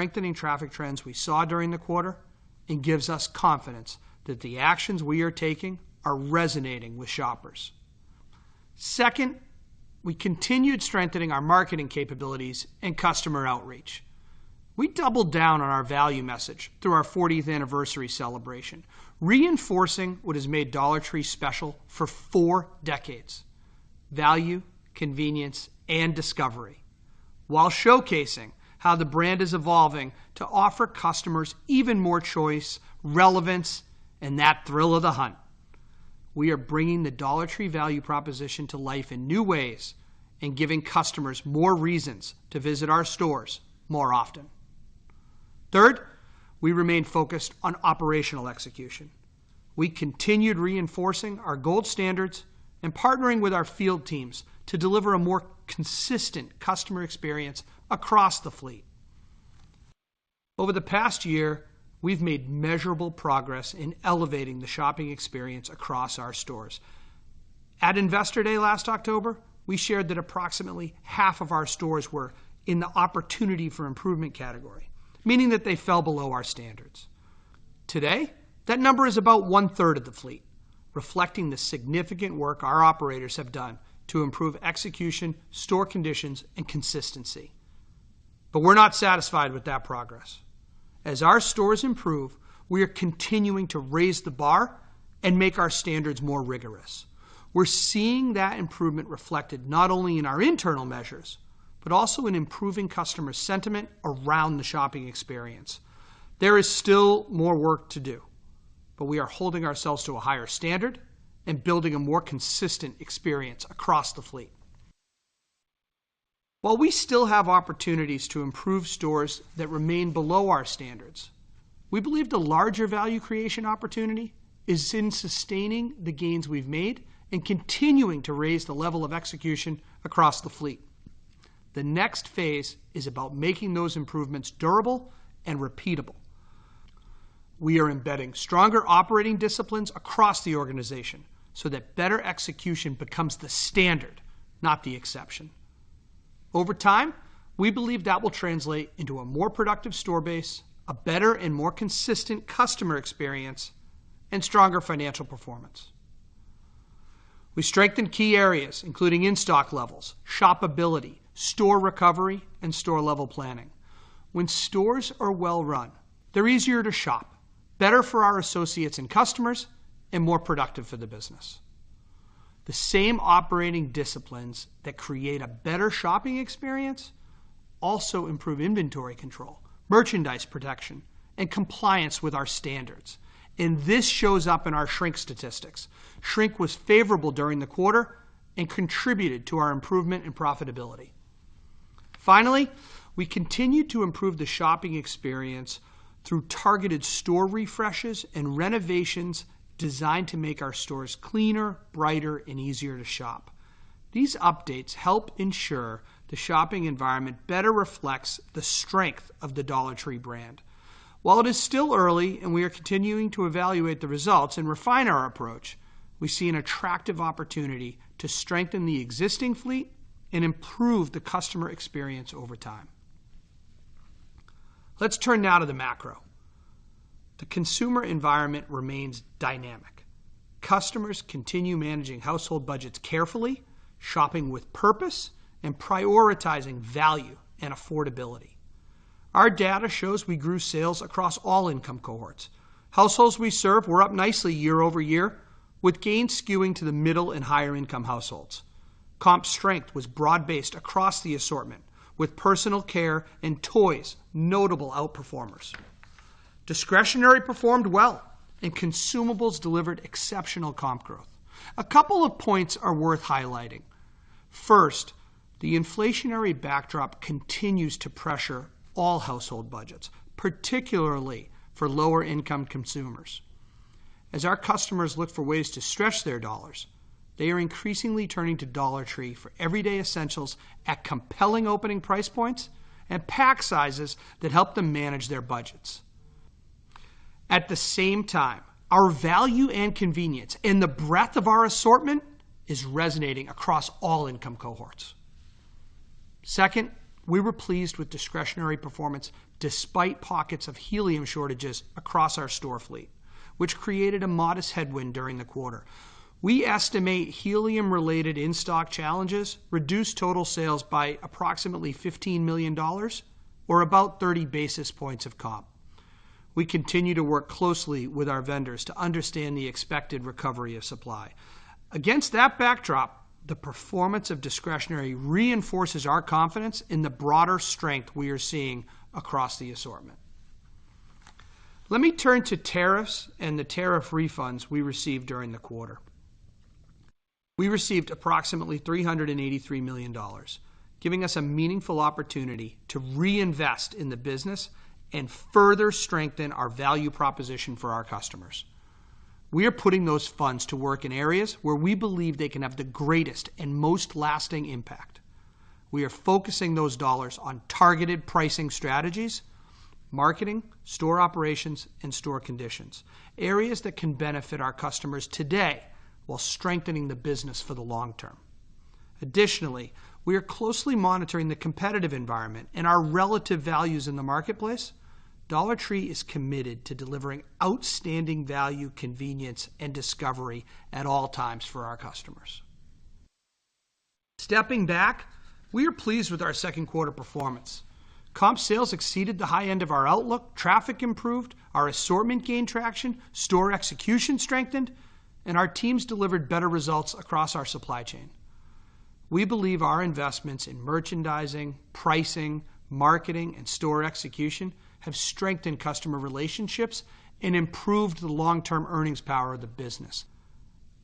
strengthening traffic trends we saw during the quarter and gives us confidence that the actions we are taking are resonating with shoppers. Second, we continued strengthening our marketing capabilities and customer outreach. We doubled down on our value message through our 40th anniversary celebration, reinforcing what has made Dollar Tree special for 4 decades: value, convenience, and discovery, while showcasing how the brand is evolving to offer customers even more choice, relevance, and that thrill of the hunt. We are bringing the Dollar Tree value proposition to life in new ways and giving customers more reasons to visit our stores more often. Third, we remain focused on operational execution. We continued reinforcing our gold standards and partnering with our field teams to deliver a more consistent customer experience across the fleet. Over the past year, we've made measurable progress in elevating the shopping experience across our stores. At Investor Day last October, we shared that approximately half of our stores were in the opportunity for improvement category, meaning that they fell below our standards. Today, that number is about 1/3 of the fleet, reflecting the significant work our operators have done to improve execution, store conditions, and consistency. But we're not satisfied with that progress. As our stores improve, we are continuing to raise the bar and make our standards more rigorous. We're seeing that improvement reflected not only in our internal measures, but also in improving customer sentiment around the shopping experience. There is still more work to do, but we are holding ourselves to a higher standard and building a more consistent experience across the fleet. While we still have opportunities to improve stores that remain below our standards, we believe the larger value creation opportunity is in sustaining the gains we've made and continuing to raise the level of execution across the fleet. The next phase is about making those improvements durable and repeatable. We are embedding stronger operating disciplines across the organization so that better execution becomes the standard, not the exception. Over time, we believe that will translate into a more productive store base, a better and more consistent customer experience, and stronger financial performance. We strengthened key areas, including in-stock levels, shoppability, store recovery, and store-level planning. When stores are well-run, they're easier to shop, better for our associates and customers, and more productive for the business. The same operating disciplines that create a better shopping experience also improve inventory control, merchandise protection, and compliance with our standards. And this shows up in our shrink statistics. Shrink was favorable during the quarter and contributed to our improvement in profitability. Finally, we continued to improve the shopping experience through targeted store refreshes and renovations designed to make our stores cleaner, brighter, and easier to shop. These updates help ensure the shopping environment better reflects the strength of the Dollar Tree brand. While it is still early and we are continuing to evaluate the results and refine our approach, we see an attractive opportunity to strengthen the existing fleet and improve the customer experience over time. Let's turn now to the macro. The consumer environment remains dynamic. Customers continue managing household budgets carefully, shopping with purpose, and prioritizing value and affordability. Our data shows we grew sales across all income cohorts. Households we serve were up nicely year over year, with gains skewing to the middle and higher income households. Comp strength was broad-based across the assortment, with personal care and toys notable outperformers. Discretionary performed well, and consumables delivered exceptional comp growth. A couple of points are worth highlighting. First, the inflationary backdrop continues to pressure all household budgets, particularly for lower income consumers. As our customers look for ways to stretch their dollars, they are increasingly turning to Dollar Tree for everyday essentials at compelling opening price points and pack sizes that help them manage their budgets. At the same time, our value and convenience and the breadth of our assortment is resonating across all income cohorts. Second, we were pleased with discretionary performance despite pockets of helium shortages across our store fleet, which created a modest headwind during the quarter. We estimate helium-related in-stock challenges reduced total sales by approximately $15 million, or about 30 basis points of comp. We continue to work closely with our vendors to understand the expected recovery of supply. Against that backdrop, the performance of discretionary reinforces our confidence in the broader strength we are seeing across the assortment. Let me turn to tariffs and the tariff refunds we received during the quarter. We received approximately $383 million, giving us a meaningful opportunity to reinvest in the business and further strengthen our value proposition for our customers. We are putting those funds to work in areas where we believe they can have the greatest and most lasting impact. We are focusing those dollars on targeted pricing strategies, marketing, store operations, and store conditions, areas that can benefit our customers today while strengthening the business for the long term. Additionally, we are closely monitoring the competitive environment and our relative values in the marketplace. Dollar Tree is committed to delivering outstanding value, convenience, and discovery at all times for our customers. Stepping back, we are pleased with our second quarter performance. Comp sales exceeded the high end of our outlook, traffic improved, our assortment gained traction, store execution strengthened, and our teams delivered better results across our supply chain. We believe our investments in merchandising, pricing, marketing, and store execution have strengthened customer relationships and improved the long-term earnings power of the business.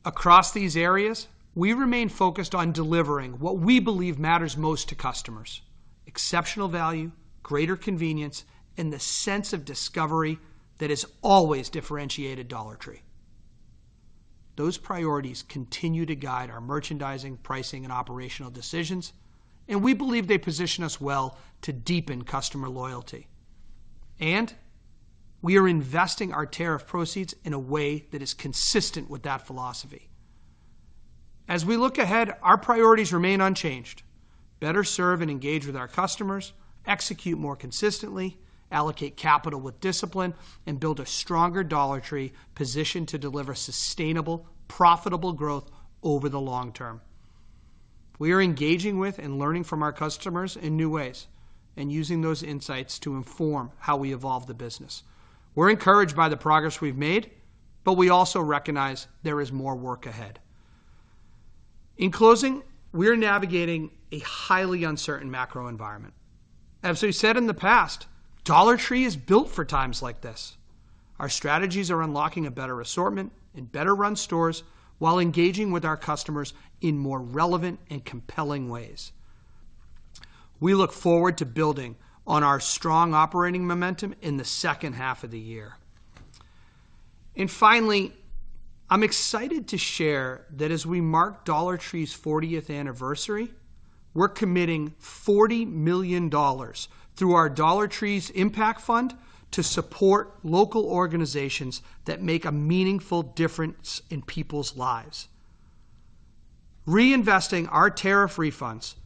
Across these areas, we remain focused on delivering what we believe matters most to customers: exceptional value, greater convenience, and the sense of discovery that has always differentiated Dollar Tree. Those priorities continue to guide our merchandising, pricing, and operational decisions, and we believe they position us well to deepen customer loyalty. And we are investing our tariff proceeds in a way that is consistent with that philosophy. As we look ahead, our priorities remain unchanged: better serve and engage with our customers, execute more consistently, allocate capital with discipline, and build a stronger Dollar Tree positioned to deliver sustainable, profitable growth over the long term. We are engaging with and learning from our customers in new ways and using those insights to inform how we evolve the business. We're encouraged by the progress we've made, but we also recognize there is more work ahead. In closing, we're navigating a highly uncertain macro environment. As we said in the past, Dollar Tree is built for times like this. Our strategies are unlocking a better assortment and better run stores while engaging with our customers in more relevant and compelling ways. We look forward to building on our strong operating momentum in the second half of the year. And finally, I'm excited to share that as we mark Dollar Tree's 40th anniversary, we're committing $40 million through our Dollar Tree's Impact Fund to support local organizations that make a meaningful difference in people's lives. Reinvesting our tariff refunds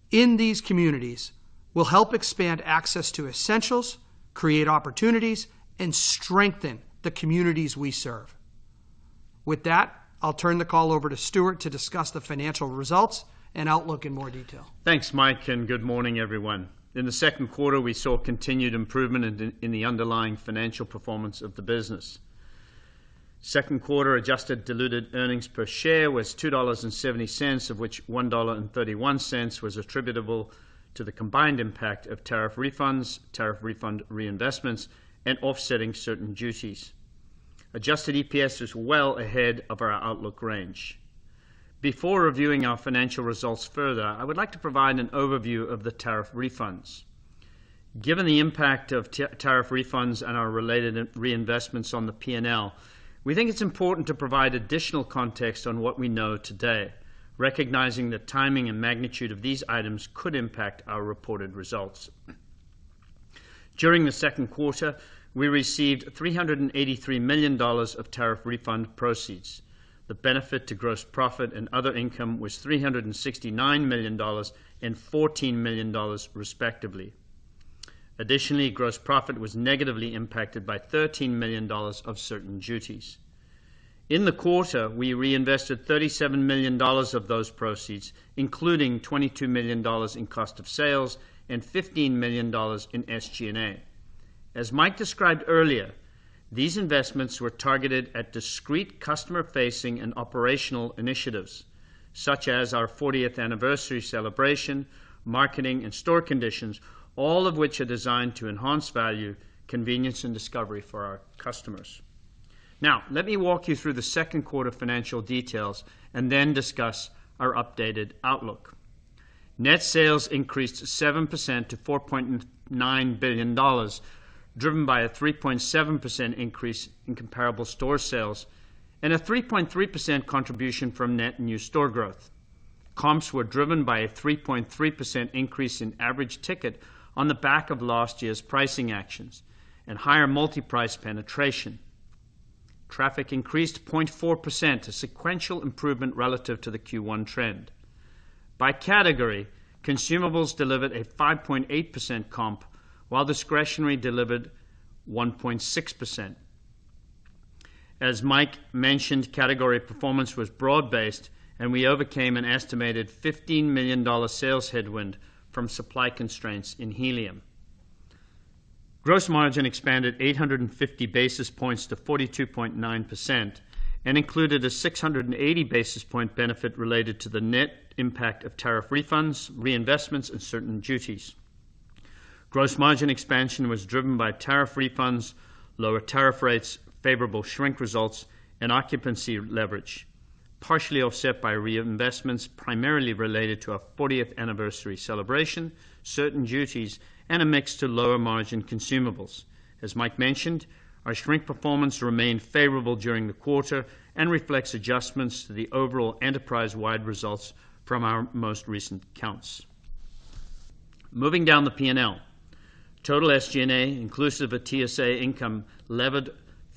in these communities will help expand access to essentials, create opportunities, and strengthen the communities we serve. With that, I'll turn the call over to Stuart to discuss the financial results and outlook in more detail. Thanks, Mike, and good morning, everyone. In the second quarter, we saw continued improvement in the underlying financial performance of the business. Second quarter adjusted diluted earnings per share was $2.70, of which $1.31 was attributable to the combined impact of tariff refunds, tariff refund reinvestments, and offsetting certain duties. Adjusted EPS is well ahead of our outlook range. Before reviewing our financial results further, I would like to provide an overview of the tariff refunds. Given the impact of tariff refunds and our related reinvestments on the P&L, we think it's important to provide additional context on what we know today, recognizing the timing and magnitude of these items could impact our reported results. During the second quarter, we received $383 million of tariff refund proceeds. The benefit to gross profit and other income was $369 million and $14 million respectively. Additionally, gross profit was negatively impacted by $13 million of certain duties. In the quarter, we reinvested $37 million of those proceeds, including $22 million in cost of sales and $15 million in SG&A. As Mike described earlier, these investments were targeted at discrete customer-facing and operational initiatives, such as our 40th anniversary celebration, marketing, and store conditions, all of which are designed to enhance value, convenience, and discovery for our customers. Now, let me walk you through the second quarter financial details and then discuss our updated outlook. Net sales increased 7% to $4.9 billion, driven by a 3.7% increase in comparable store sales and a 3.3% contribution from net new store growth. Comps were driven by a 3.3% increase in average ticket on the back of last year's pricing actions and higher multi-price penetration. Traffic increased 0.4%, a sequential improvement relative to the Q1 trend. By category, consumables delivered a 5.8% comp, while discretionary delivered 1.6%. As Mike mentioned, category performance was broad-based, and we overcame an estimated $15 million sales headwind from supply constraints in helium. Gross margin expanded 850 basis points to 42.9% and included a 680 basis point benefit related to the net impact of tariff refunds, reinvestments, and certain duties. Gross margin expansion was driven by tariff refunds, lower tariff rates, favorable shrink results, and occupancy leverage, partially offset by reinvestments primarily related to our 40th anniversary celebration, certain duties, and a mix to lower margin consumables. As Mike mentioned, our shrink performance remained favorable during the quarter and reflects adjustments to the overall enterprise-wide results from our most recent counts. Moving down the P&L, total SG&A, inclusive of TSA income, levered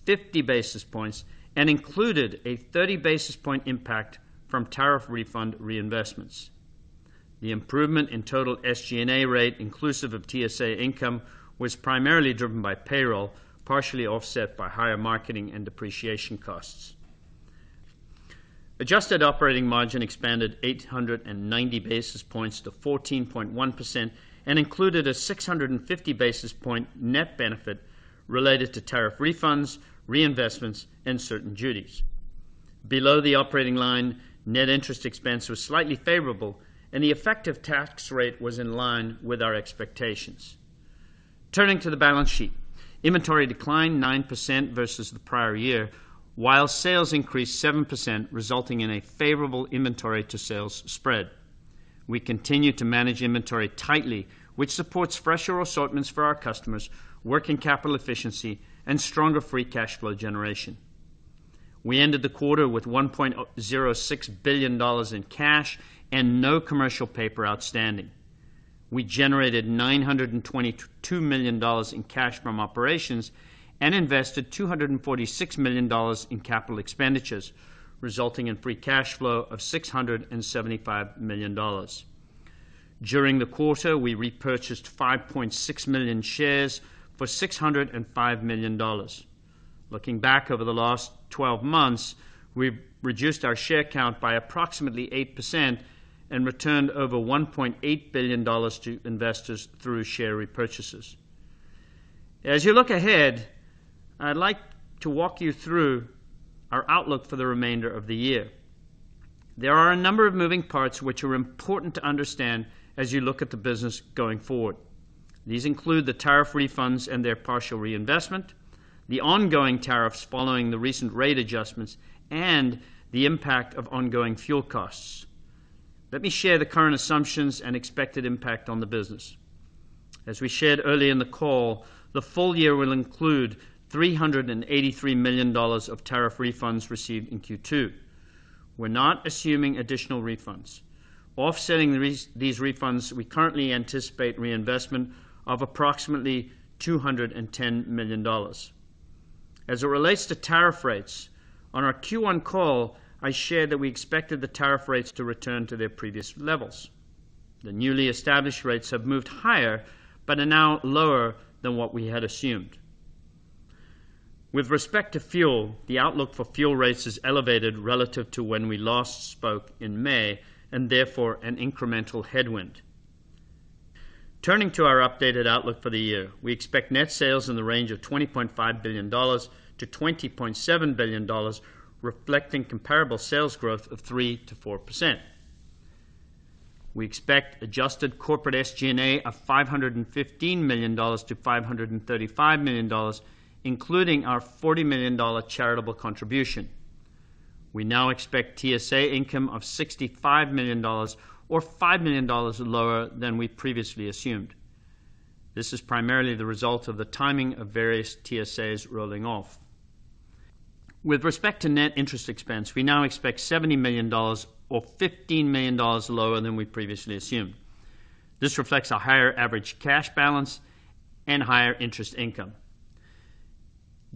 50 basis points and included a 30 basis point impact from tariff refund reinvestments. The improvement in total SG&A rate, inclusive of TSA income, was primarily driven by payroll, partially offset by higher marketing and depreciation costs. Adjusted operating margin expanded 890 basis points to 14.1% and included a 650 basis point net benefit related to tariff refunds, reinvestments, and certain duties. Below the operating line, net interest expense was slightly favorable, and the effective tax rate was in line with our expectations. Turning to the balance sheet, inventory declined 9% versus the prior year, while sales increased 7%, resulting in a favorable inventory to sales spread. We continue to manage inventory tightly, which supports fresher assortments for our customers, working capital efficiency, and stronger free cash flow generation. We ended the quarter with $1.06 billion in cash and no commercial paper outstanding. We generated $922 million in cash from operations and invested $246 million in capital expenditures, resulting in free cash flow of $675 million. During the quarter, we repurchased 5.6 million shares for $605 million. Looking back over the last 12 months, we've reduced our share count by approximately 8% and returned over $1.8 billion to investors through share repurchases. As you look ahead, I'd like to walk you through our outlook for the remainder of the year. There are a number of moving parts which are important to understand as you look at the business going forward. These include the tariff refunds and their partial reinvestment, the ongoing tariffs following the recent rate adjustments, and the impact of ongoing fuel costs. Let me share the current assumptions and expected impact on the business. As we shared early in the call, the full year will include $383 million of tariff refunds received in Q2. We're not assuming additional refunds. Offsetting these refunds, we currently anticipate reinvestment of approximately $210 million. As it relates to tariff rates, on our Q1 call, I shared that we expected the tariff rates to return to their previous levels. The newly established rates have moved higher, but are now lower than what we had assumed. With respect to fuel, the outlook for fuel rates is elevated relative to when we last spoke in May, and therefore an incremental headwind. Turning to our updated outlook for the year, we expect net sales in the range of $20.5 billion to $20.7 billion, reflecting comparable sales growth of 3 to 4%. We expect adjusted corporate SG&A of $515 million to $535 million, including our $40 million charitable contribution. We now expect TSA income of $65 million, or $5 million lower than we previously assumed. This is primarily the result of the timing of various TSAs rolling off. With respect to net interest expense, we now expect $70 million, or $15 million lower than we previously assumed. This reflects a higher average cash balance and higher interest income.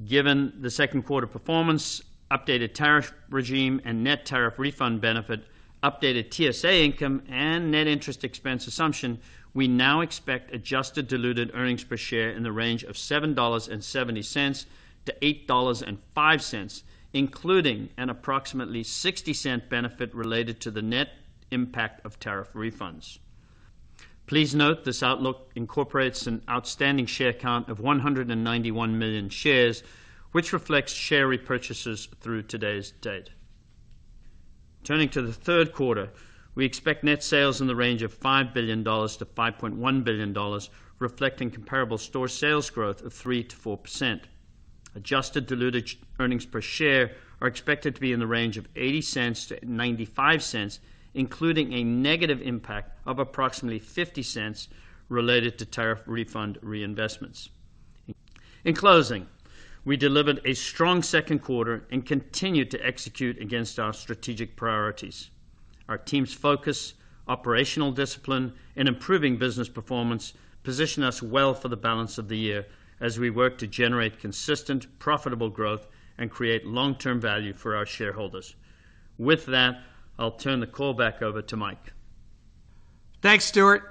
Given the second quarter performance, updated tariff regime and net tariff refund benefit, updated TSA income, and net interest expense assumption, we now expect adjusted diluted earnings per share in the range of $7.70 to $8.05, including an approximately 60-cent benefit related to the net impact of tariff refunds. Please note this outlook incorporates an outstanding share count of 191 million shares, which reflects share repurchases through today's date. Turning to the third quarter, we expect net sales in the range of $5 billion to $5.1 billion, reflecting comparable store sales growth of 3 to 4%. Adjusted diluted earnings per share are expected to be in the range of 80 cents to 95 cents, including a negative impact of approximately 50 cents related to tariff refund reinvestments. In closing, we delivered a strong second quarter and continued to execute against our strategic priorities. Our team's focus, operational discipline, and improving business performance position us well for the balance of the year as we work to generate consistent, profitable growth and create long-term value for our shareholders. With that, I'll turn the call back over to Mike. Thanks, Stuart.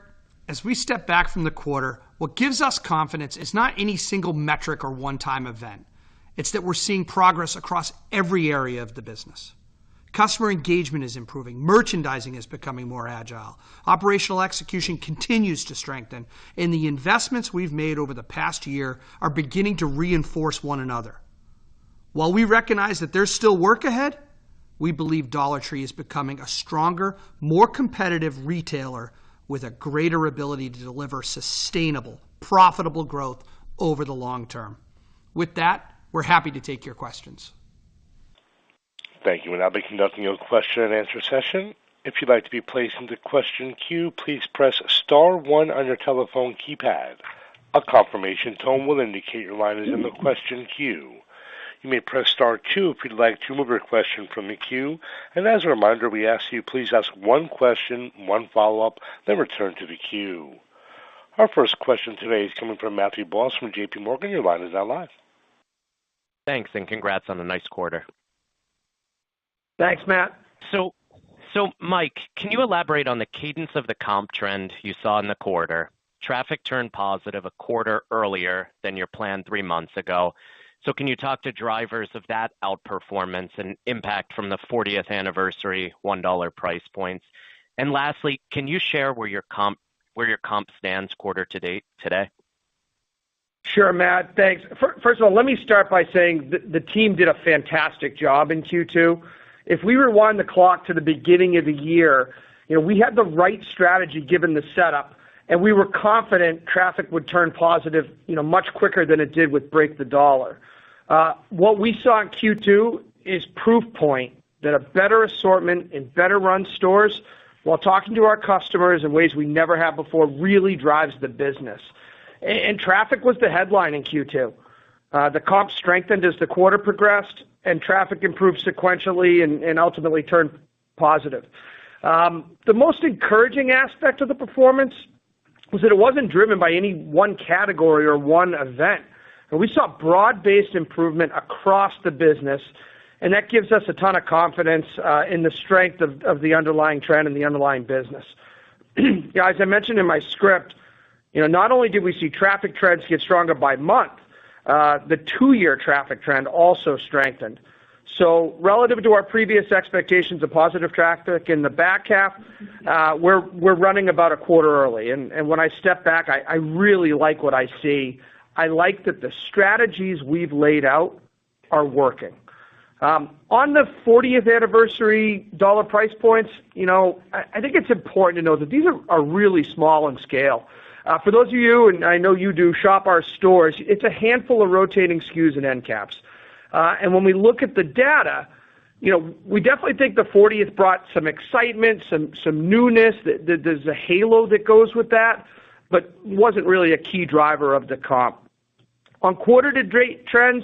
As we step back from the quarter, what gives us confidence is not any single metric or one-time event. It's that we're seeing progress across every area of the business. Customer engagement is improving. Merchandising is becoming more agile. Operational execution continues to strengthen, and the investments we've made over the past year are beginning to reinforce one another. While we recognize that there's still work ahead, we believe Dollar Tree is becoming a stronger, more competitive retailer with a greater ability to deliver sustainable, profitable growth over the long term. With that, we're happy to take your questions. Thank you. We'll now be conducting a question and answer session. If you'd like to be placed into question queue, please press star 1 on your telephone keypad. A confirmation tone will indicate your line is in the question queue. You may press star 2 if you'd like to remove your question from the queue. And as a reminder, we ask you please ask one question, one follow-up, then return to the queue. Our first question today is coming from Matthew Boss from JP Morgan. Your line is now live. Thanks, and congrats on a nice quarter. Thanks, Matt. So Mike, can you elaborate on the cadence of the comp trend you saw in the quarter? Traffic turned positive a quarter earlier than your plan 3 months ago. So can you talk to drivers of that outperformance and impact from the 40th anniversary $1 price points? And lastly, can you share where your comp stands quarter to date today? Sure, Matt. Thanks. First of all, let me start by saying the team did a fantastic job in Q2. If we rewind the clock to the beginning of the year, we had the right strategy given the setup, and we were confident traffic would turn positive, much quicker than it did with Break the Dollar. What we saw in Q2 is proof point that a better assortment in better run stores, while talking to our customers in ways we never have before, really drives the business. And traffic was the headline in Q2. The comp strengthened as the quarter progressed, and traffic improved sequentially and ultimately turned positive. The most encouraging aspect of the performance was that it wasn't driven by any one category or one event. And we saw broad-based improvement across the business, and that gives us a ton of confidence in the strength of the underlying trend and the underlying business. Yeah, as I mentioned in my script, not only did we see traffic trends get stronger by month, the 2-year traffic trend also strengthened. So relative to our previous expectations of positive traffic in the back half, we're running about a quarter early. And when I step back, I really like what I see. I like that the strategies we've laid out are working. On the 40th anniversary dollar price points, I think it's important to know that these are really small in scale. For those of you, and I know you do, shop our stores, it's a handful of rotating SKUs and end caps. And when we look at the data, we definitely think the 40th brought some excitement, some newness. There's a halo that goes with that, but wasn't really a key driver of the comp. On quarter-to-date trends,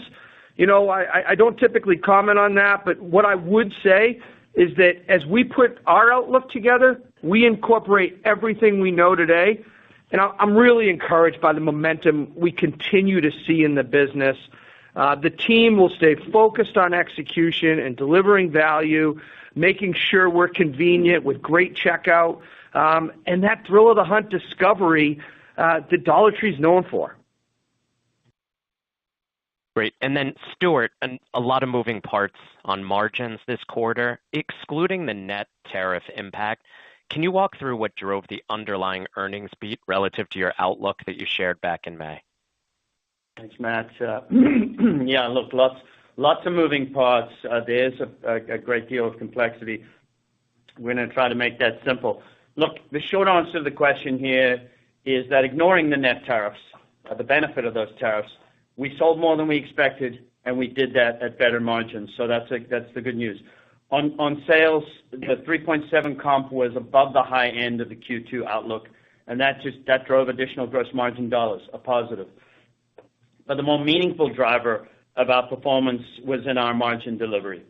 I don't typically comment on that, but what I would say is that as we put our outlook together, we incorporate everything we know today, and I'm really encouraged by the momentum we continue to see in the business. The team will stay focused on execution and delivering value, making sure we're convenient with great checkout, and that thrill of the hunt discovery that Dollar Tree is known for. Great. And then, Stuart, a lot of moving parts on margins this quarter. Excluding the net tariff impact, can you walk through what drove the underlying earnings beat relative to your outlook that you shared back in May? Thanks, Matt. Yeah, look, lots of moving parts. There's a great deal of complexity. We're going to try to make that simple. Look, the short answer to the question here is that ignoring the net tariffs, the benefit of those tariffs, we sold more than we expected, and we did that at better margins. So that's the good news. On sales, the 3.7 comp was above the high end of the Q2 outlook, and that drove additional gross margin dollars, a positive. But the more meaningful driver of our performance was in our margin delivery.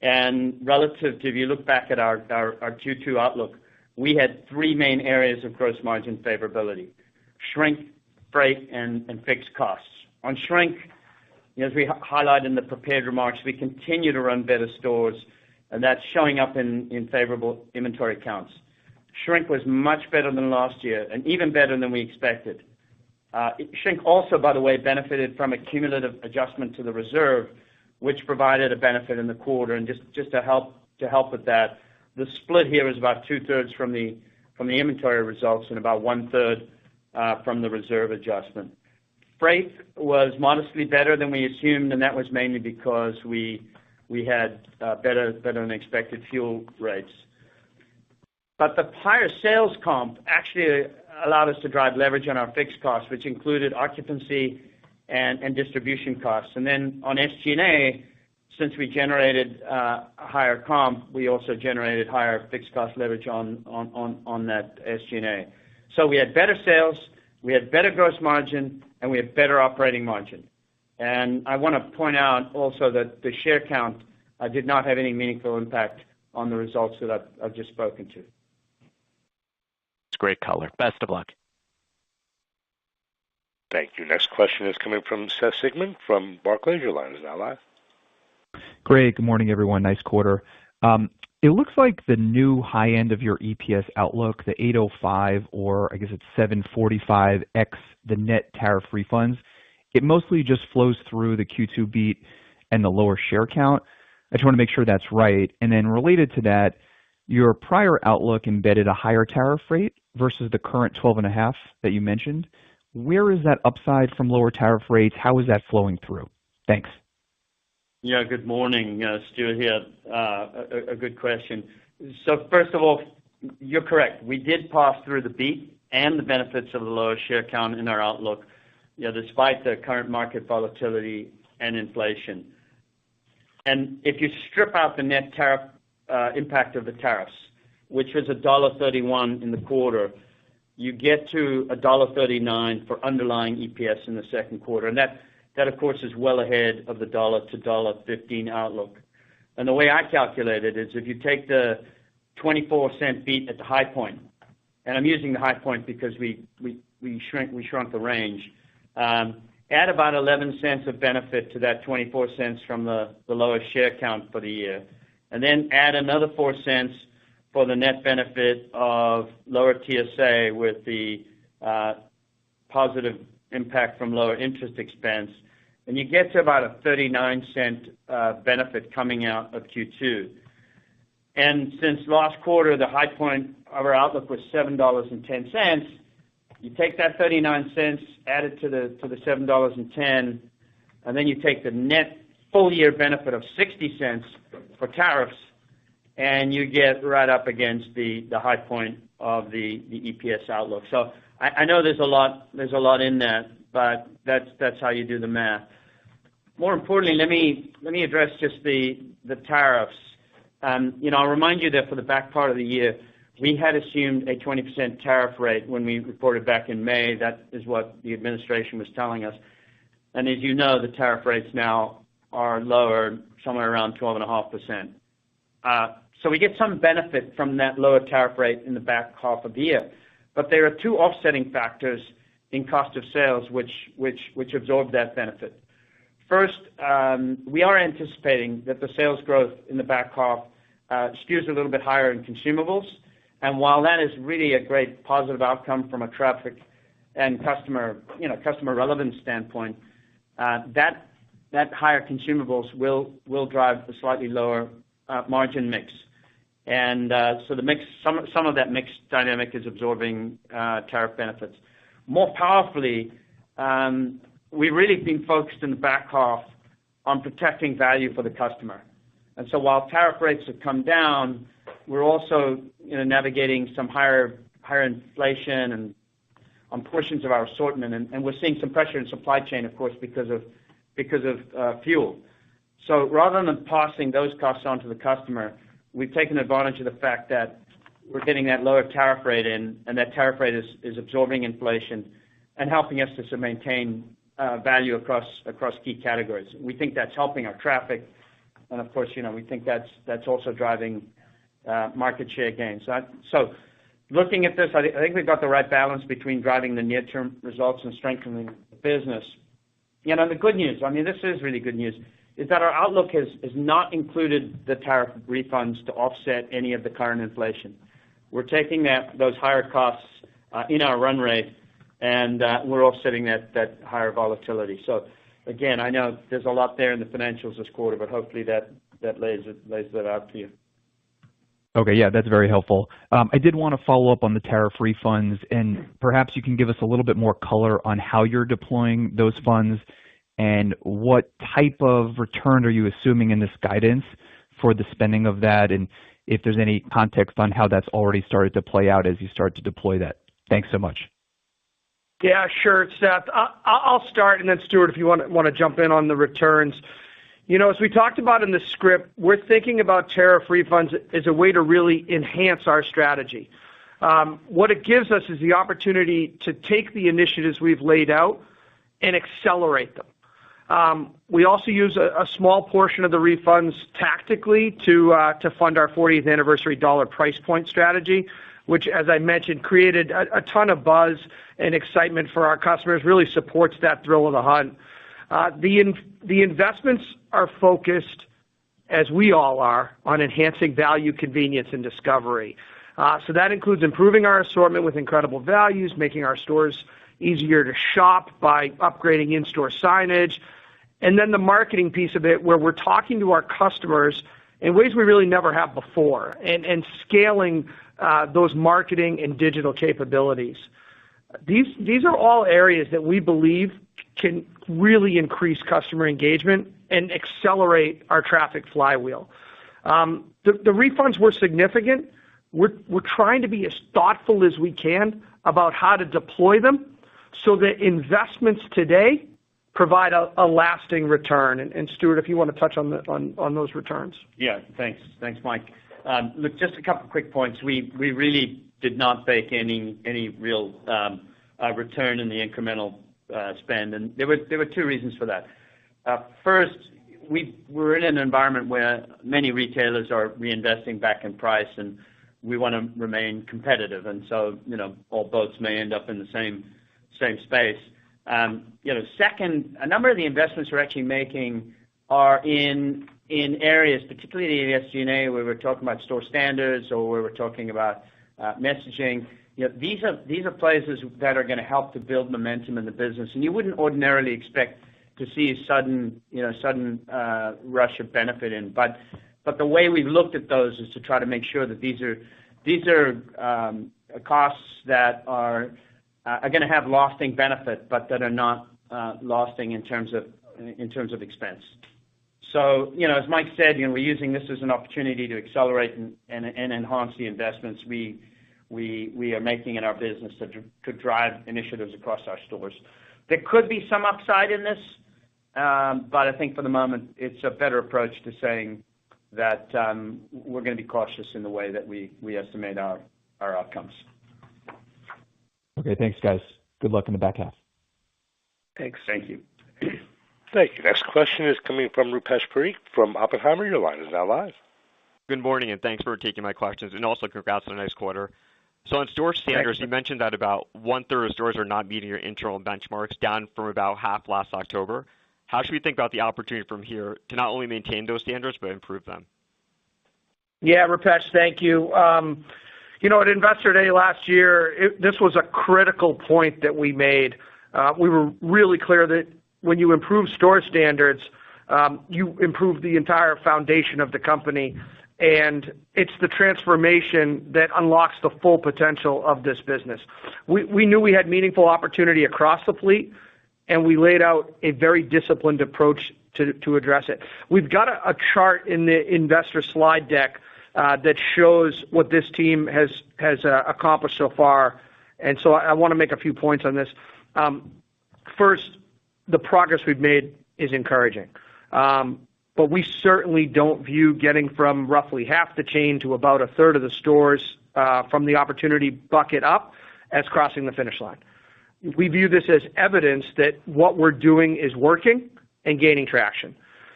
And relative to, if you look back at our Q2 outlook, we had 3 main areas of gross margin favorability: shrink, freight, and fixed costs. On shrink, as we highlighted in the prepared remarks, we continue to run better stores, and that's showing up in favorable inventory counts. Shrink was much better than last year, and even better than we expected. Shrink also, by the way, benefited from a cumulative adjustment to the reserve, which provided a benefit in the quarter. And just to help with that, the split here is about 2/3 from the inventory results and about 1/3 from the reserve adjustment. Freight was modestly better than we assumed, and that was mainly because we had better than expected fuel rates. But the higher sales comp actually allowed us to drive leverage on our fixed costs, which included occupancy and distribution costs. And then on SG&A, since we generated a higher comp, we also generated higher fixed cost leverage on that SG&A. So we had better sales, we had better gross margin, and we had better operating margin. And I want to point out also that the share count did not have any meaningful impact on the results that I've just spoken to. It's great color. Best of luck. Thank you. Next question is coming from Seth Sigman from Barclays. Your line is now live. Great. Good morning, everyone. Nice quarter. It looks like the new high end of your EPS outlook, the 805, or I guess it's 745 x the net tariff refunds, it mostly just flows through the Q2 beat and the lower share count. I just want to make sure that's right. And then related to that, your prior outlook embedded a higher tariff rate versus the current 12.5 that you mentioned. Where is that upside from lower tariff rates? How is that flowing through? Thanks. Yeah, good morning, Stuart here. A good question. So first of all, you're correct. We did pass through the beat and the benefits of the lower share count in our outlook, despite the current market volatility and inflation. And if you strip out the net tariff impact of the tariffs, which was $1.31 in the quarter, you get to $1.39 for underlying EPS in the second quarter. And that, of course, is well ahead of the $1 to $1.15 outlook. And the way I calculate it is if you take the 24-cent beat at the high point, and I'm using the high point because we shrunk the range, and add about 11 cents of benefit to that 24 cents from the lower share count for the year, and then add another 4 cents for the net benefit of lower TSA with the positive impact from lower interest expense, and you get to about a 39-cent benefit coming out of Q2. And since last quarter, the high point of our outlook was $7.10, you take that 39 cents, add it to the $7.10, and then you take the net full-year benefit of 60 cents for tariffs, and you get right up against the high point of the EPS outlook. So I know there's a lot in that, but that's how you do the math. More importantly, let me address just the tariffs. I'll remind you that for the back part of the year, we had assumed a 20% tariff rate when we reported back in May. That is what the administration was telling us. And as you know, the tariff rates now are lower, somewhere around 12.5%. So we get some benefit from that lower tariff rate in the back half of the year. But there are two offsetting factors in cost of sales which absorb that benefit. First, we are anticipating that the sales growth in the back half skews a little bit higher in consumables. And while that is really a great positive outcome from a traffic and customer relevance standpoint, that higher consumables will drive a slightly lower margin mix. And so the mix, some of that mix dynamic is absorbing tariff benefits. More powerfully, we've really been focused in the back half on protecting value for the customer. And so while tariff rates have come down, we're also navigating some higher inflation and on portions of our assortment, and we're seeing some pressure in supply chain, of course, because of fuel. So rather than passing those costs on to the customer, we've taken advantage of the fact that we're getting that lower tariff rate in, and that tariff rate is absorbing inflation and helping us to maintain value across key categories. We think that's helping our traffic, and of course, we think that's also driving market share gains. So looking at this, I think we've got the right balance between driving the near-term results and strengthening the business. The good news, this is really good news, is that our outlook has not included the tariff refunds to offset any of the current inflation. We're taking those higher costs in our run rate, and we're offsetting that higher volatility. So again, I know there's a lot there in the financials this quarter, but hopefully that lays that out to you. Okay, yeah, that's very helpful. I did want to follow up on the tariff refunds, and perhaps you can give us a little bit more color on how you're deploying those funds and what type of return are you assuming in this guidance for the spending of that, and if there's any context on how that's already started to play out as you start to deploy that. Thanks so much. Yeah, sure, Seth. I'll start, and then Stuart, if you want to jump in on the returns. As we talked about in the script, we're thinking about tariff refunds as a way to really enhance our strategy. What it gives us is the opportunity to take the initiatives we've laid out and accelerate them. We also use a small portion of the refunds tactically to fund our 40th anniversary dollar price point strategy, which, as I mentioned, created a ton of buzz and excitement for our customers, really supports that thrill of the hunt. The investments are focused, as we all are, on enhancing value, convenience, and discovery. So that includes improving our assortment with incredible values, making our stores easier to shop by upgrading in-store signage, and then the marketing piece of it, where we're talking to our customers in ways we really never have before, and scaling those marketing and digital capabilities. These are all areas that we believe can really increase customer engagement and accelerate our traffic flywheel. The refunds were significant. We're trying to be as thoughtful as we can about how to deploy them so that investments today provide a lasting return. And Stuart, if you want to touch on those returns. Yeah, thanks, Mike. Look, just a couple of quick points. We really did not bake any real return in the incremental spend, and there were two reasons for that. First, we're in an environment where many retailers are reinvesting back in price, and we want to remain competitive, and so all boats may end up in the same space. Second, a number of the investments we're actually making are in areas, particularly in SG&A, where we're talking about store standards or where we're talking about messaging. These are places that are going to help to build momentum in the business, and you wouldn't ordinarily expect to see a sudden rush of benefit in. But the way we've looked at those is to try to make sure that these are costs that are going to have lasting benefit, but that are not lasting in terms of expense. So, as Mike said, we're using this as an opportunity to accelerate and enhance the investments we are making in our business to drive initiatives across our stores. There could be some upside in this, but I think for the moment, it's a better approach to saying that we're going to be cautious in the way that we estimate our outcomes. Okay, thanks, guys. Good luck in the back half. Thanks. Thank you. Thank you. Next question is coming from Rupesh Parikh from Oppenheimer. Your line is now live. Good morning, and thanks for taking my questions, and also congrats on a nice quarter. So on store standards, you mentioned that about one-third of stores are not meeting your internal benchmarks, down from about half last October. How should we think about the opportunity from here to not only maintain those standards, but improve them? Yeah, Rupesh, thank you. At Investor Day last year, this was a critical point that we made. We were really clear that when you improve store standards, you improve the entire foundation of the company, and it's the transformation that unlocks the full potential of this business. We knew we had meaningful opportunity across the fleet, and we laid out a very disciplined approach to address it. We've got a chart in the investor slide deck that shows what this team has accomplished so far, and so I want to make a few points on this. First, the progress we've made is encouraging, but we certainly don't view getting from roughly half the chain to about a third of the stores from the opportunity bucket up as crossing the finish line. We view this as evidence that what we're doing is working and gaining traction.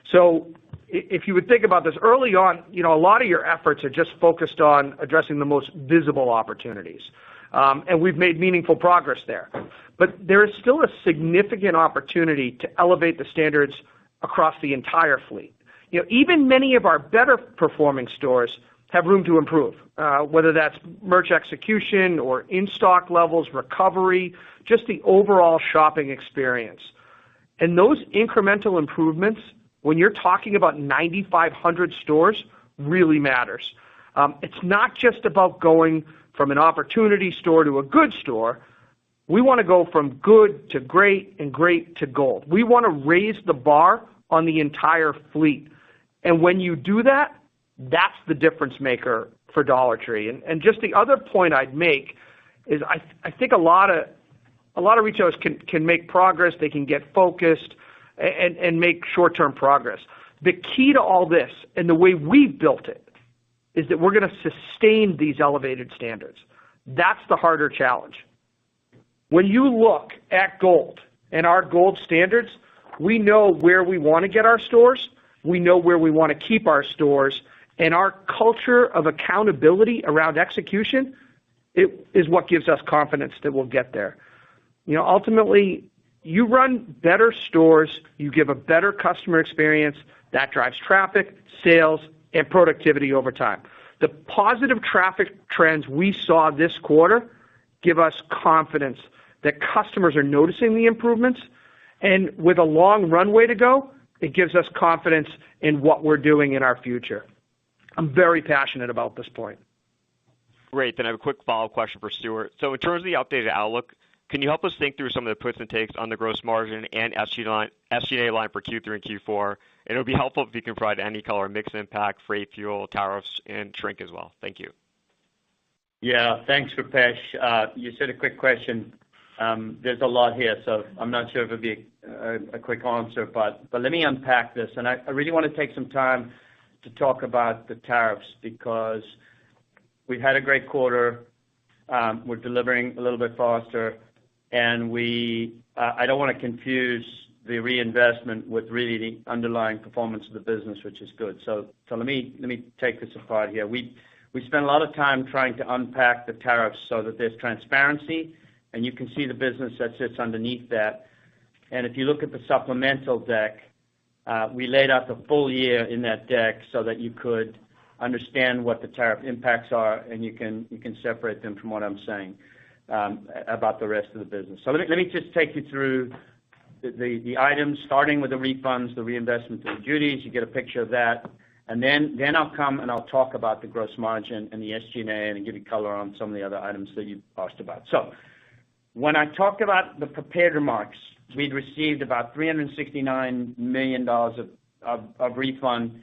So if you would think about this early on, a lot of your efforts are just focused on addressing the most visible opportunities. And we've made meaningful progress there. But there is still a significant opportunity to elevate the standards across the entire fleet. Even many of our better performing stores have room to improve, whether that's merch execution or in-stock levels, recovery, just the overall shopping experience. And those incremental improvements, when you're talking about 9,500 stores, really matters. It's not just about going from an opportunity store to a good store. We want to go from good to great and great to gold. We want to raise the bar on the entire fleet. And when you do that, that's the difference maker for Dollar Tree. And just the other point I'd make is I think a lot of retailers can make progress, they can get focused and make short-term progress. The key to all this, and the way we've built it, is that we're going to sustain these elevated standards. That's the harder challenge. When you look at gold and our gold standards, we know where we want to get our stores, we know where we want to keep our stores, and our culture of accountability around execution is what gives us confidence that we'll get there. Ultimately, you run better stores, you give a better customer experience, that drives traffic, sales, and productivity over time. The positive traffic trends we saw this quarter give us confidence that customers are noticing the improvements, and with a long runway to go, it gives us confidence in what we're doing in our future. I'm very passionate about this point. Great. Then I have a quick follow-up question for Stuart. So in terms of the updated outlook, can you help us think through some of the puts and takes on the gross margin and SG&A line for Q3 and Q4? And it would be helpful if you can provide any color, mix impact, freight, fuel, tariffs, and shrink as well. Thank you. Yeah, thanks, Rupesh. You said a quick question. There's a lot here, so I'm not sure if it'll be a quick answer, but let me unpack this. And I really want to take some time to talk about the tariffs because we've had a great quarter. We're delivering a little bit faster, and I don't want to confuse the reinvestment with really the underlying performance of the business, which is good. So let me take this apart here. We spent a lot of time trying to unpack the tariffs so that there's transparency, and you can see the business that sits underneath that. And if you look at the supplemental deck, we laid out the full year in that deck so that you could understand what the tariff impacts are, and you can separate them from what I'm saying about the rest of the business. So let me just take you through the items, starting with the refunds, the reinvestment of the duties. You get a picture of that. And then I'll come and I'll talk about the gross margin and the SG&A and give you color on some of the other items that you asked about. So when I talked about the prepared remarks, we'd received about $369 million of refund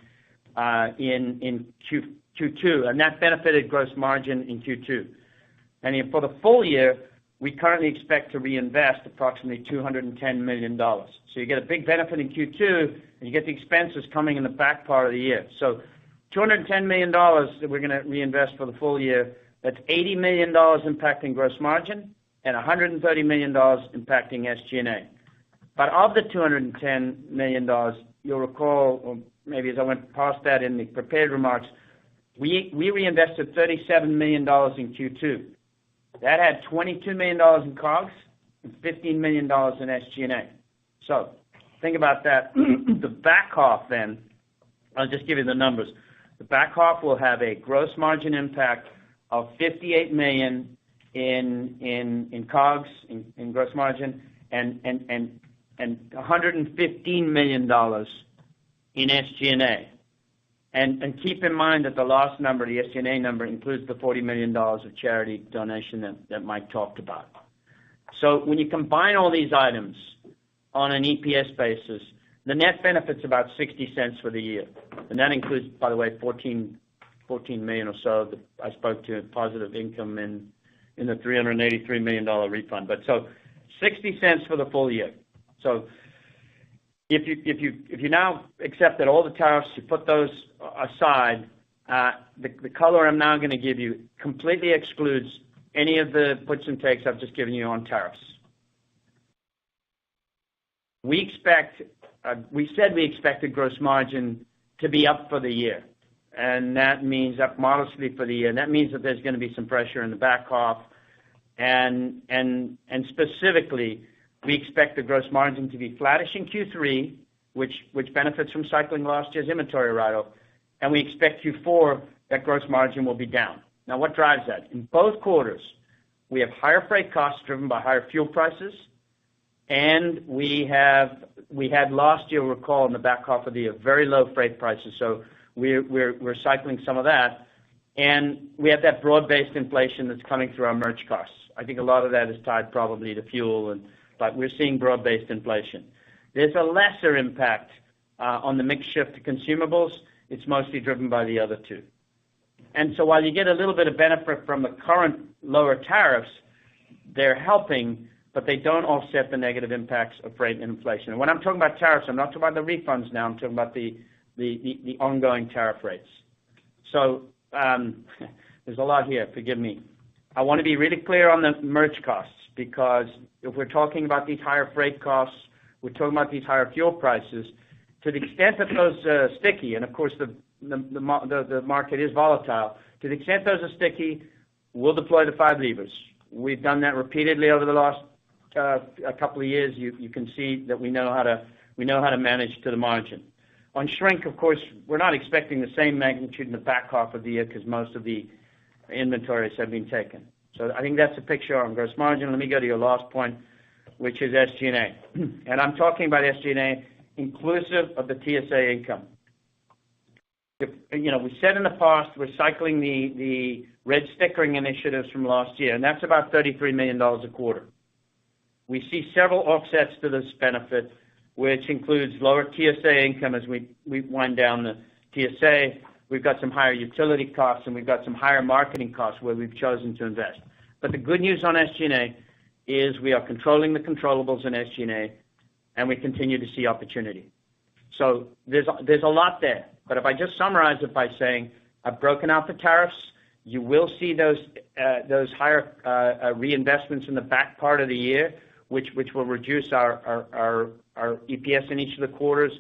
in Q2, and that benefited gross margin in Q2. And for the full year, we currently expect to reinvest approximately $210 million. So you get a big benefit in Q2, and you get the expenses coming in the back part of the year. So $210 million that we're going to reinvest for the full year. That's $80 million impacting gross margin and $130 million impacting SG&A. But of the $210 million, you'll recall, or maybe as I went past that in the prepared remarks, we reinvested $37 million in Q2. That had $22 million in COGS and $15 million in SG&A. So think about that. The back half then, I'll just give you the numbers. The back half will have a gross margin impact of $58 million in COGS, in gross margin, and $115 million in SG&A. And keep in mind that the last number, the SG&A number, includes the $40 million of charity donation that Mike talked about. So when you combine all these items on an EPS basis, the net benefit's about 60 cents for the year. And that includes, by the way, 14 million or so that I spoke to positive income in the $383 million refund. But so 60 cents for the full year. So if you now accept that all the tariffs, you put those aside, the color I'm now going to give you completely excludes any of the puts and takes I've just given you on tariffs. We said we expected gross margin to be up for the year, and that means up modestly for the year. And that means that there's going to be some pressure in the back half, and specifically, we expect the gross margin to be flattish in Q3, which benefits from cycling last year's inventory write-off, and we expect Q4 that gross margin will be down. Now, what drives that? In both quarters, we have higher freight costs driven by higher fuel prices, and we had last year, recall, in the back half of the year, very low freight prices, so we're cycling some of that, and we have that broad-based inflation that's coming through our merch costs. I think a lot of that is tied probably to fuel, but we're seeing broad-based inflation. There's a lesser impact on the mix shift to consumables. It's mostly driven by the other two. And so while you get a little bit of benefit from the current lower tariffs, they're helping, but they don't offset the negative impacts of freight and inflation. And when I'm talking about tariffs, I'm not talking about the refunds now. I'm talking about the ongoing tariff rates. So there's a lot here. Forgive me. I want to be really clear on the merch costs, because if we're talking about these higher freight costs, we're talking about these higher fuel prices, to the extent that those are sticky, and of course the market is volatile, to the extent those are sticky, we'll deploy the 5 levers. We've done that repeatedly over the last a couple of years. You can see that we know how to manage to the margin. On shrink, of course, we're not expecting the same magnitude in the back half of the year because most of the inventories have been taken. So I think that's a picture on gross margin. Let me go to your last point, which is SG&A. And I'm talking about SG&A inclusive of the TSA income. We said in the past we're cycling the red stickering initiatives from last year, and that's about $33 million a quarter. We see several offsets to this benefit, which includes lower TSA income as we wind down the TSA. We've got some higher utility costs, and we've got some higher marketing costs where we've chosen to invest. But the good news on SG&A is we are controlling the controllables in SG&A, and we continue to see opportunity. So there's a lot there. But if I just summarize it by saying I've broken out the tariffs, you will see those higher reinvestments in the back part of the year, which will reduce our EPS in each of the quarters.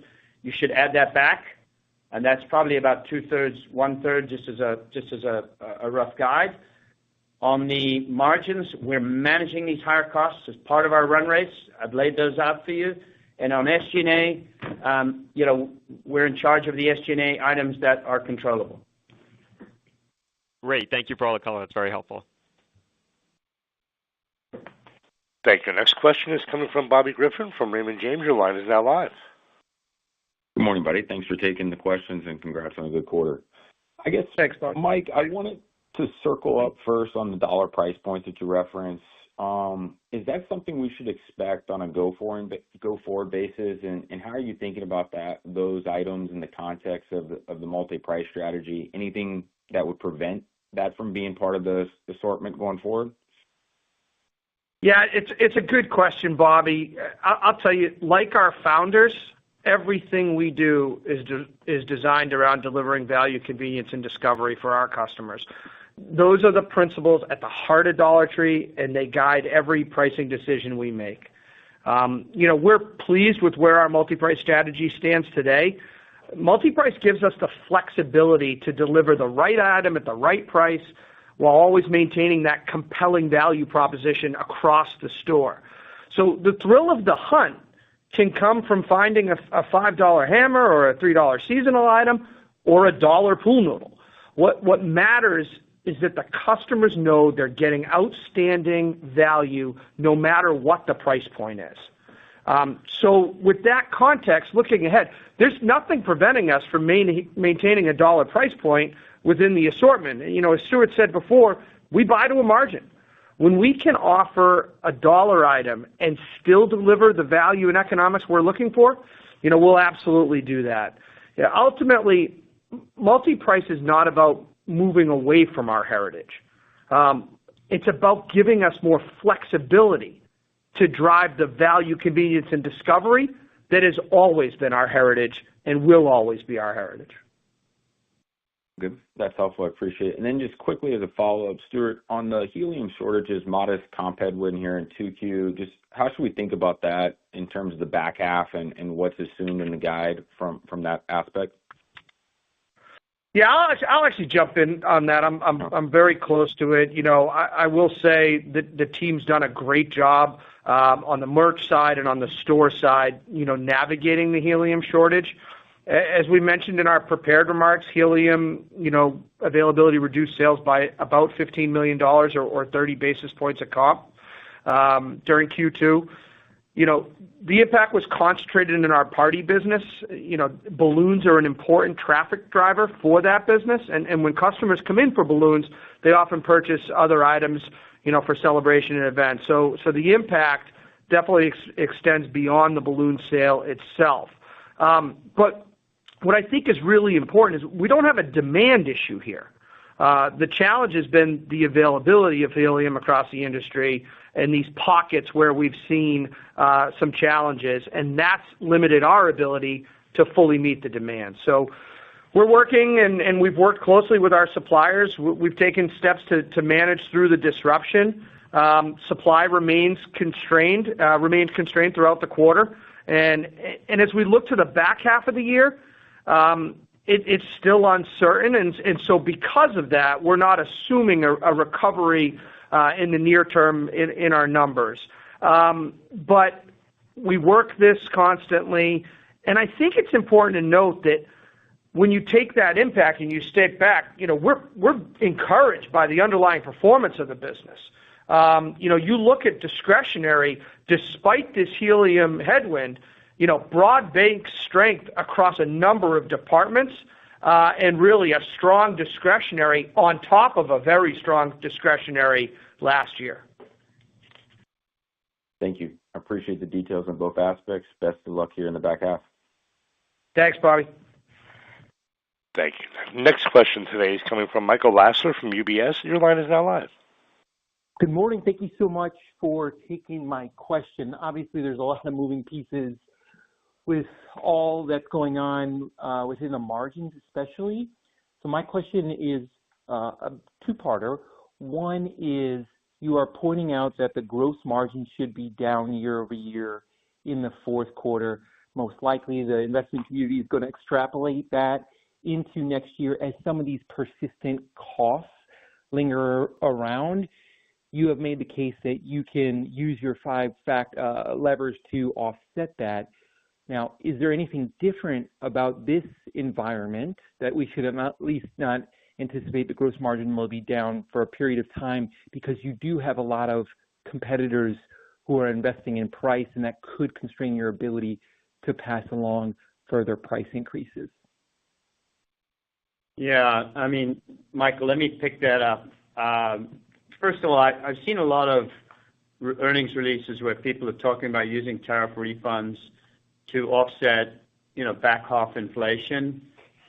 You should add that back, and that's probably about 2/3, 1/3, just as a rough guide. On the margins, we're managing these higher costs as part of our run rates. I've laid those out for you. And on SG&A, we're in charge of the SG&A items that are controllable. Great. Thank you for all the color. That's very helpful. Thank you. Next question is coming from Bobby Griffin from Raymond James. Your line is now live. Good morning, buddy. Thanks for taking the questions and congrats on a good quarter. I guess, Thanks, Bob. Mike, I wanted to circle up first on the dollar price points that you referenced. Is that something we should expect on a go-forward basis? And how are you thinking about those items in the context of the multi-price strategy? Anything that would prevent that from being part of the assortment going forward? Yeah, it's a good question, Bobby. I'll tell you, like our founders, everything we do is designed around delivering value, convenience, and discovery for our customers. Those are the principles at the heart of Dollar Tree, and they guide every pricing decision we make. We're pleased with where our multi-price strategy stands today. Multi-price gives us the flexibility to deliver the right item at the right price while always maintaining that compelling value proposition across the store. So the thrill of the hunt can come from finding a $5 hammer or a $3 seasonal item or a $1 pool noodle. What matters is that the customers know they're getting outstanding value no matter what the price point is. So with that context, looking ahead, there's nothing preventing us from maintaining a dollar price point within the assortment. As Stuart said before, we buy to a margin. When we can offer a dollar item and still deliver the value and economics we're looking for, we'll absolutely do that. Ultimately, multi-price is not about moving away from our heritage. It's about giving us more flexibility to drive the value, convenience, and discovery that has always been our heritage and will always be our heritage. Good. That's helpful. I appreciate it. And then just quickly as a follow-up, Stuart, on the helium shortages, modest comp headwind here in 2Q, just how should we think about that in terms of the back half and what's assumed in the guide from that aspect? Yeah, I'll actually jump in on that. I'm very close to it. I will say that the team's done a great job on the merch side and on the store side, navigating the helium shortage. As we mentioned in our prepared remarks, helium, availability reduced sales by about $15 million or 30 basis points a comp during Q2. The impact was concentrated in our party business. Balloons are an important traffic driver for that business. And when customers come in for balloons, they often purchase other items, for celebration and events. So the impact definitely extends beyond the balloon sale itself. But what I think is really important is we don't have a demand issue here. The challenge has been the availability of helium across the industry and these pockets where we've seen some challenges, and that's limited our ability to fully meet the demand. So we're working, and we've worked closely with our suppliers. We've taken steps to manage through the disruption. Supply remains constrained throughout the quarter. And as we look to the back half of the year, it's still uncertain. And so because of that, we're not assuming a recovery in the near term in our numbers. But we work this constantly. And I think it's important to note that when you take that impact and you step back, we're encouraged by the underlying performance of the business. You look at discretionary, despite this helium headwind, broad-based strength across a number of departments, and really a strong discretionary on top of a very strong discretionary last year. Thank you. I appreciate the details on both aspects. Best of luck here in the back half. Thanks, Bobby. Thank you. Next question today is coming from Michael Lasser from UBS. Your line is now live. Good morning. Thank you so much for taking my question. Obviously, there's a lot of moving pieces with all that's going on within the margins especially. So my question is a two-parter. One is you are pointing out that the gross margin should be down year over year in the fourth quarter. Most likely the investment community is going to extrapolate that into next year as some of these persistent costs linger around, you have made the case that you can use your five levers to offset that. Now, is there anything different about this environment that we should at least not anticipate the gross margin will be down for a period of time, because you do have a lot of competitors who are investing in price, and that could constrain your ability to pass along further price increases? Yeah, I mean, Michael, let me pick that up. First of all, I've seen a lot of earnings releases where people are talking about using tariff refunds to offset, back half inflation.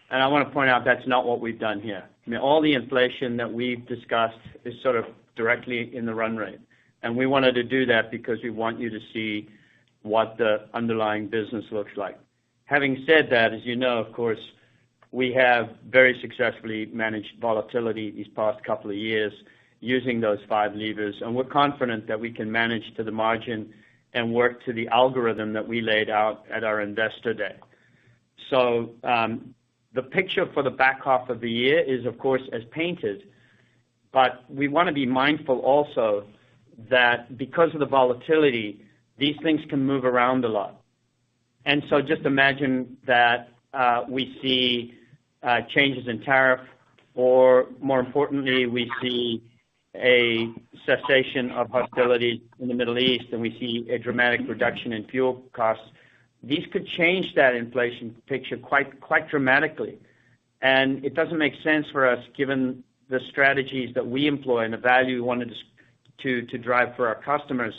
And I want to point out that's not what we've done here. I mean, all the inflation that we've discussed is sort of directly in the run rate. And we wanted to do that because we want you to see what the underlying business looks like. Having said that, as you know, of course, we have very successfully managed volatility these past couple of years using those five levers, and we're confident that we can manage to the margin and work to the algorithm that we laid out at our Investor Day. So the picture for the back half of the year is, of course, as painted, but we want to be mindful also that because of the volatility, these things can move around a lot. And so just imagine that we see changes in tariff, or more importantly, we see a cessation of hostilities in the Middle East, and we see a dramatic reduction in fuel costs. These could change that inflation picture quite dramatically. And it doesn't make sense for us, given the strategies that we employ and the value we wanted to drive for our customers,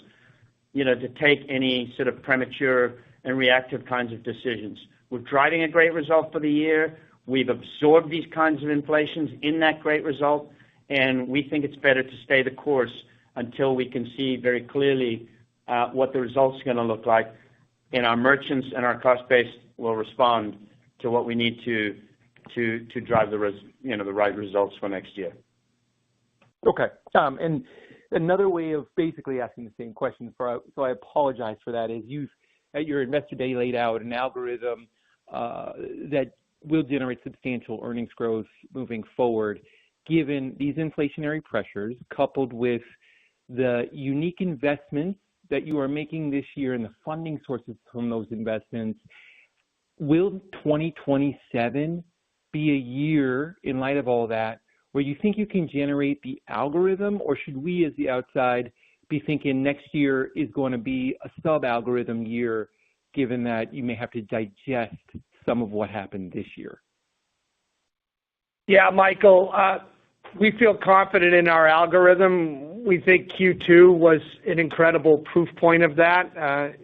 to take any sort of premature and reactive kinds of decisions. We're driving a great result for the year. We've absorbed these kinds of inflations in that great result, and we think it's better to stay the course until we can see very clearly what the results are going to look like, and our merchants and our cost base will respond to what we need to drive the right results for next year. Okay. And another way of basically asking the same question, so I apologize for that, is you've at your Investor Day laid out an algorithm that will generate substantial earnings growth moving forward, given these inflationary pressures, coupled with the unique investments that you are making this year and the funding sources from those investments. Will 2027 be a year, in light of all that, where you think you can generate the algorithm, or should we, as the outside, be thinking next year is going to be a sub-algorithm year, given that you may have to digest some of what happened this year? Yeah, Michael, we feel confident in our algorithm. We think Q2 was an incredible proof point of that.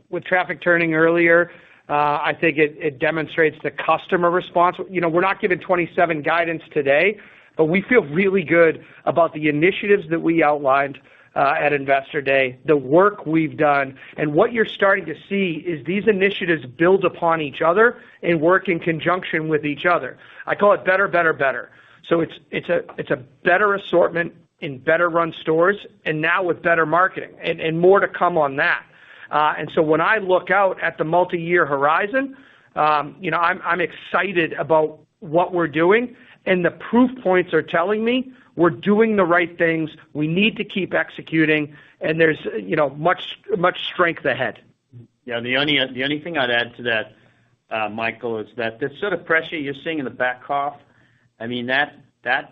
With traffic turning earlier, I think it demonstrates the customer response. We're not giving 27 guidance today, but we feel really good about the initiatives that we outlined at Investor Day, the work we've done, and what you're starting to see is these initiatives build upon each other and work in conjunction with each other. I call it better, better, better. So it's a better assortment in better run stores, and now with better marketing, and more to come on that. And so when I look out at the multi-year horizon, I'm excited about what we're doing, and the proof points are telling me we're doing the right things. We need to keep executing, and there's much strength ahead. Yeah, the only thing I'd add to that, Michael, is that the sort of pressure you're seeing in the back half, I mean, that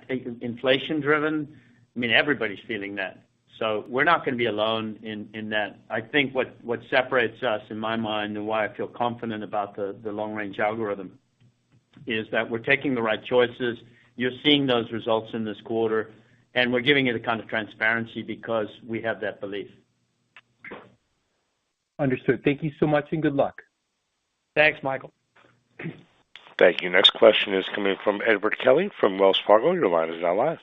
inflation-driven, I mean, everybody's feeling that. So we're not going to be alone in that. I think what separates us, in my mind, and why I feel confident about the long-range algorithm, is that we're taking the right choices. You're seeing those results in this quarter, and we're giving it a kind of transparency because we have that belief. Understood. Thank you so much, and good luck. Thanks, Michael. Thank you. Next question is coming from Edward Kelly from Wells Fargo. Your line is now live.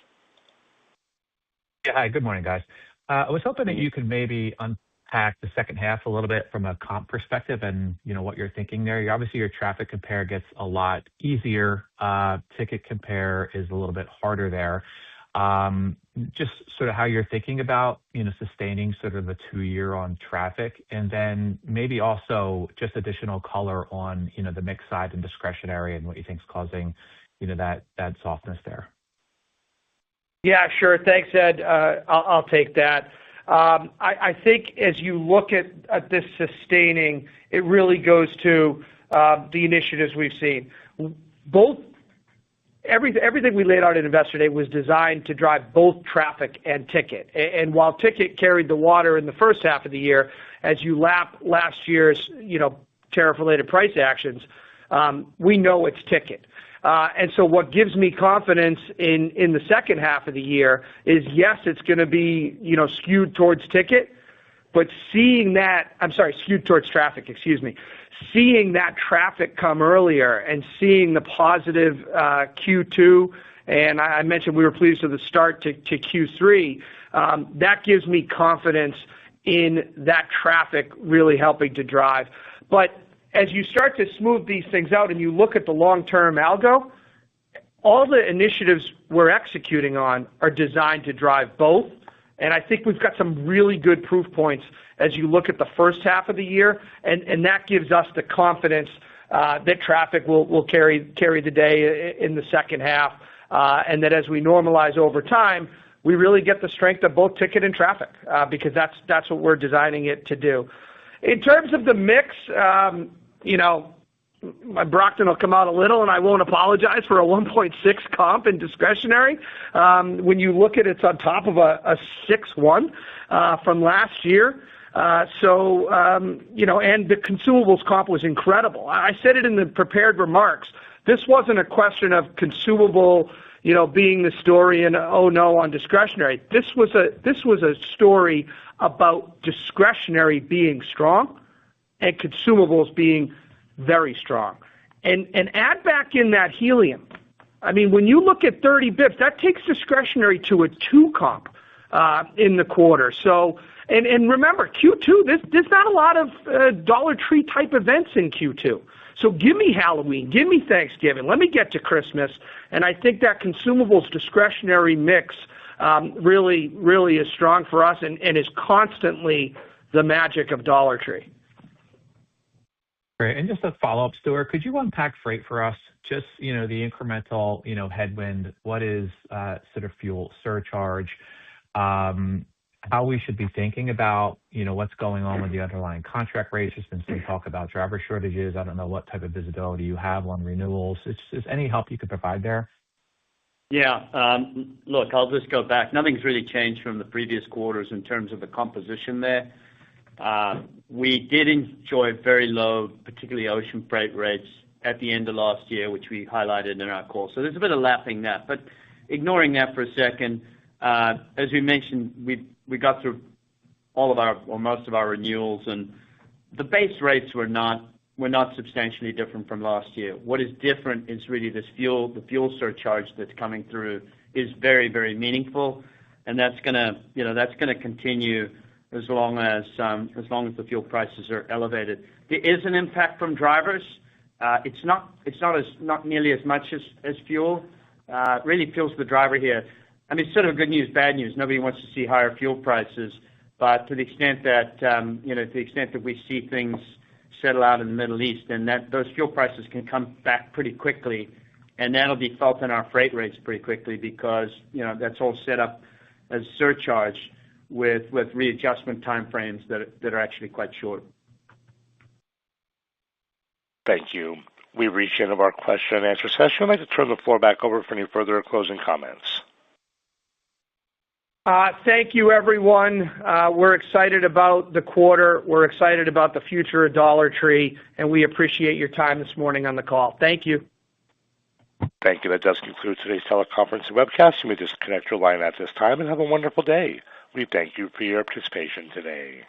Yeah, hi, good morning, guys. I was hoping that you could maybe unpack the second half a little bit from a comp perspective and, what you're thinking there. Obviously, your traffic compare gets a lot easier. Ticket compare is a little bit harder there. Just sort of how you're thinking about, sustaining sort of the 2-year on traffic, and then maybe also just additional color on, the mix side and discretionary and what you think is causing, that softness there. Yeah, sure. Thanks, Ed. I'll take that. I think as you look at this sustaining, it really goes to the initiatives we've seen. Everything we laid out at Investor Day was designed to drive both traffic and ticket. And while ticket carried the water in the first half of the year, as you lap last year's tariff-related price actions, we know it's ticket. And so what gives me confidence in the second half of the year is, yes, it's going to be skewed towards ticket, but skewed towards traffic, excuse me. Seeing that traffic come earlier and seeing the positive Q2, and I mentioned we were pleased with the start to Q3, that gives me confidence in that traffic really helping to drive. But as you start to smooth these things out and you look at the long-term algo, all the initiatives we're executing on are designed to drive both. And I think we've got some really good proof points as you look at the first half of the year, and that gives us the confidence that traffic will carry the day in the second half, and that as we normalize over time, we really get the strength of both ticket and traffic, because that's what we're designing it to do. In terms of the mix, my Brockton will come out a little, and I won't apologize for a 1.6 comp in discretionary. When you look at it's on top of a 6.1 from last year. And the consumables comp was incredible. I said it in the prepared remarks. This wasn't a question of consumable, being the story and oh no on discretionary. This was a story about discretionary being strong and consumables being very strong. And add back in that helium. I mean, when you look at 30 bips, that takes discretionary to a 2 comp in the quarter. So, and remember, Q2, there's not a lot of Dollar Tree type events in Q2. So give me Halloween, give me Thanksgiving, let me get to Christmas, and I think that consumables discretionary mix really, really is strong for us and is constantly the magic of Dollar Tree. Great. And just a follow-up, Stuart, could you unpack freight for us? Just, the incremental, headwind, what is sort of fuel surcharge, how we should be thinking about, what's going on with the underlying contract rates. There's been some talk about driver shortages. I don't know what type of visibility you have on renewals. Is any help you could provide there? Yeah. Look, I'll just go back. Nothing's really changed from the previous quarters in terms of the composition there. We did enjoy very low, particularly ocean freight rates at the end of last year, which we highlighted in our call. So there's a bit of lapping that. But ignoring that for a second, as we mentioned, we got through all of our, or most of our renewals, and the base rates were not substantially different from last year. What is different is really the fuel surcharge that's coming through is very, very meaningful, and that's gonna continue as long as the fuel prices are elevated. There is an impact from drivers. It's not nearly as much as fuel. Really fuel's the driver here. I mean, sort of good news, bad news. Nobody wants to see higher fuel prices, but to the extent that we see things settle out in the Middle East, and that those fuel prices can come back pretty quickly, and that'll be felt in our freight rates pretty quickly because that's all set up as surcharge with readjustment timeframes that are actually quite short. Thank you. We've reached the end of our question and answer session. I'd like to turn the floor back over for any further closing comments. Thank you, everyone. We're excited about the quarter. We're excited about the future of Dollar Tree, and we appreciate your time this morning on the call. Thank you. Thank you. That does conclude today's teleconference and webcast. You may disconnect your line at this time and have a wonderful day. We thank you for your participation today.